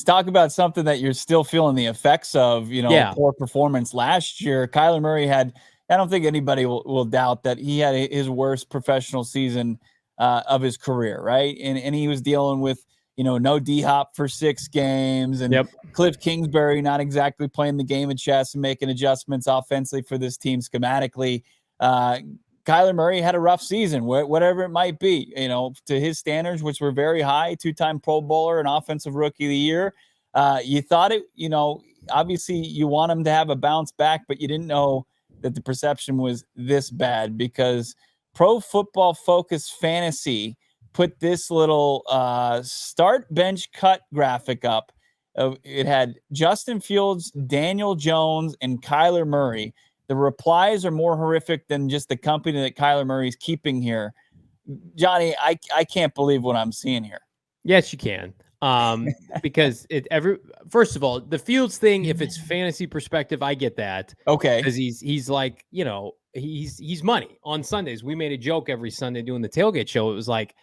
let's talk about something that you're still feeling the effects of, Yeah. poor performance last year. Kyler Murray I don't think anybody will doubt that he had his worst professional season of his career, right? And he was dealing with, no D-Hop for 6 games and Cliff Kingsbury not exactly playing the game of chess and making adjustments offensively for this team schematically. Kyler Murray had a rough season, whatever it might be, to his standards, which were very high, 2-time Pro Bowler and Offensive Rookie of the Year. You thought it, obviously you want him to have a bounce back, but you didn't know that the perception was this bad because Pro Football Focus Fantasy put this little start bench cut graphic up. It had Justin Fields, Daniel Jones, and Kyler Murray. The replies are more horrific than just the company that Kyler Murray's keeping here. Johnny, I can't believe what I'm seeing here. Yes, you can. Because first of all, the Fields thing, if it's fantasy perspective, I get that. Okay. Because he's like, he's money on Sundays. We made a joke every Sunday doing the tailgate show. It was like,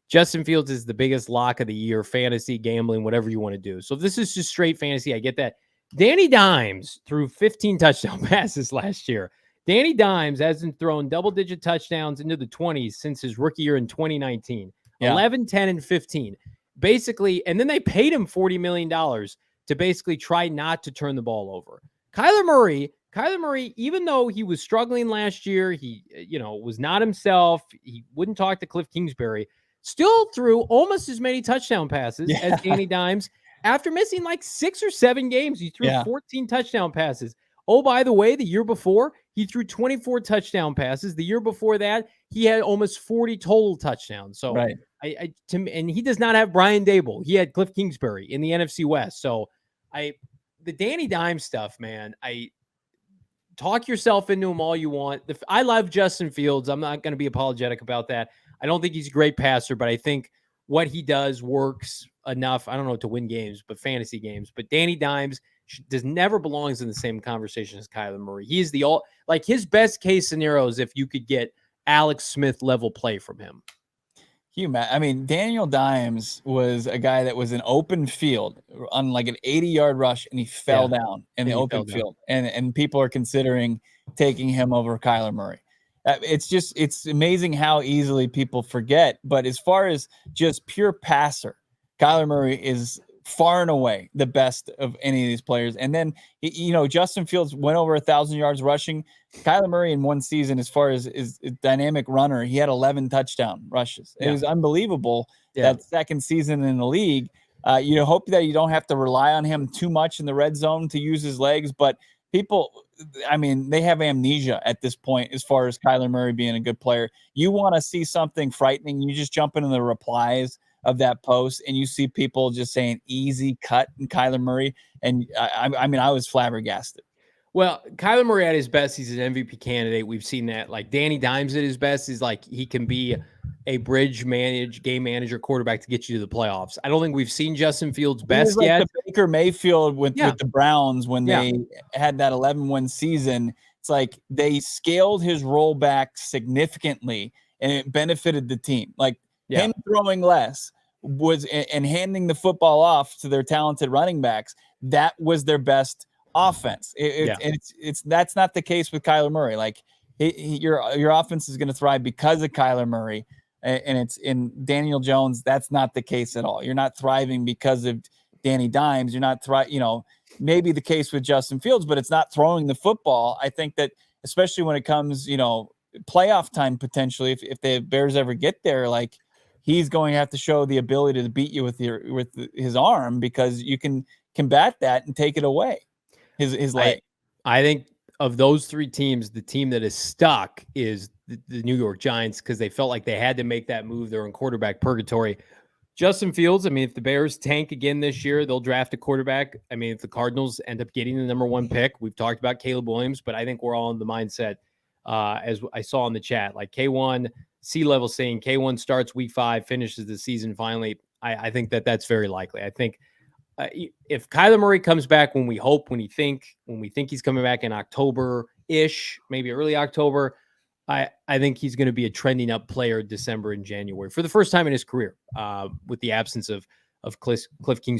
Justin Fields is the biggest lock of the year, fantasy, gambling, whatever you want to do. So if this is just straight fantasy, I get that. Danny Dimes threw 15 touchdown passes last year. Danny Dimes hasn't thrown double-digit touchdowns into the 20s since his rookie year in 2019. Yeah. 11, 10, and 15. Basically, and then they paid him $40 million to basically try not to turn the ball over. Kyler Murray, even though he was struggling last year, he was not himself. He wouldn't talk to Cliff Kingsbury. Still threw almost as many touchdown passes as Danny Dimes. After missing like 6 or 7 games, he threw 14 touchdown passes. Oh, by the way, the year before, he threw 24 touchdown passes. The year before that, he had almost 40 total touchdowns. So, right. And he does not have Brian Dable. He had Cliff Kingsbury in the NFC West. So, the Danny Dimes stuff, man, talk yourself into him all you want. I love Justin Fields. I'm not going to be apologetic about that. I don't think he's a great passer, but I think what he does works enough. I don't know to win games, but fantasy games. But Danny Dimes never belongs in the same conversation as Kyler Murray. He is his best case scenario is if you could get Alex Smith level play from him. Daniel Dimes was a guy that was an open field on like an 80-yard rush, and he fell down in the open field. And people are considering taking him over Kyler Murray. It's amazing how easily people forget. But as far as just pure passer, Kyler Murray is far and away the best of any of these players. And then, Justin Fields went over 1,000 yards rushing. Kyler Murray in one season, as far as is a dynamic runner, he had 11 touchdown rushes. It was unbelievable that second season in the league. You hope that you don't have to rely on him too much in the red zone to use his legs, but people, they have amnesia at this point as far as Kyler Murray being a good player. You want to see something frightening, you just jump into the replies of that post and you see people just saying easy cut and Kyler Murray. And I was flabbergasted. Well, Kyler Murray at his best, he's an MVP candidate. We've seen that. Like Danny Dimes at his best is like he can be a game manager quarterback to get you to the playoffs. I don't think we've seen Justin Fields' best yet. The Baker Mayfield with the Browns when they had that 11-win season. It's like they scaled his role back significantly and it benefited the team. Like him throwing less and handing the football off to their talented running backs. That was their best offense. That's not the case with Kyler Murray. Like your offense is going to thrive because of Kyler Murray, and it's in Daniel Jones. That's not the case at all. You're not thriving because of Danny Dimes. You're not maybe the case with Justin Fields, but it's not throwing the football. I think that especially when it comes, playoff time potentially, if the Bears ever get there, like he's going to have to show the ability to beat you with his arm because you can combat that and take it away. His leg. I think of those 3 teams, the team that is stuck is the New York Giants because they felt like they had to make that move. They're in quarterback purgatory. Justin Fields, if the Bears tank again this year, they'll draft a quarterback. If the Cardinals end up getting the number 1 pick, we've talked about Caleb Williams, but I think we're all in the mindset, as I saw in the chat, like K1, C-level saying K1 starts week 5, finishes the season finally. I think that's very likely. I think if Kyler Murray comes back when we think he's coming back in October-ish, maybe early October, I think he's going to be a trending up player December and January for the first time in his career, with the absence of Cliff Kingsbury.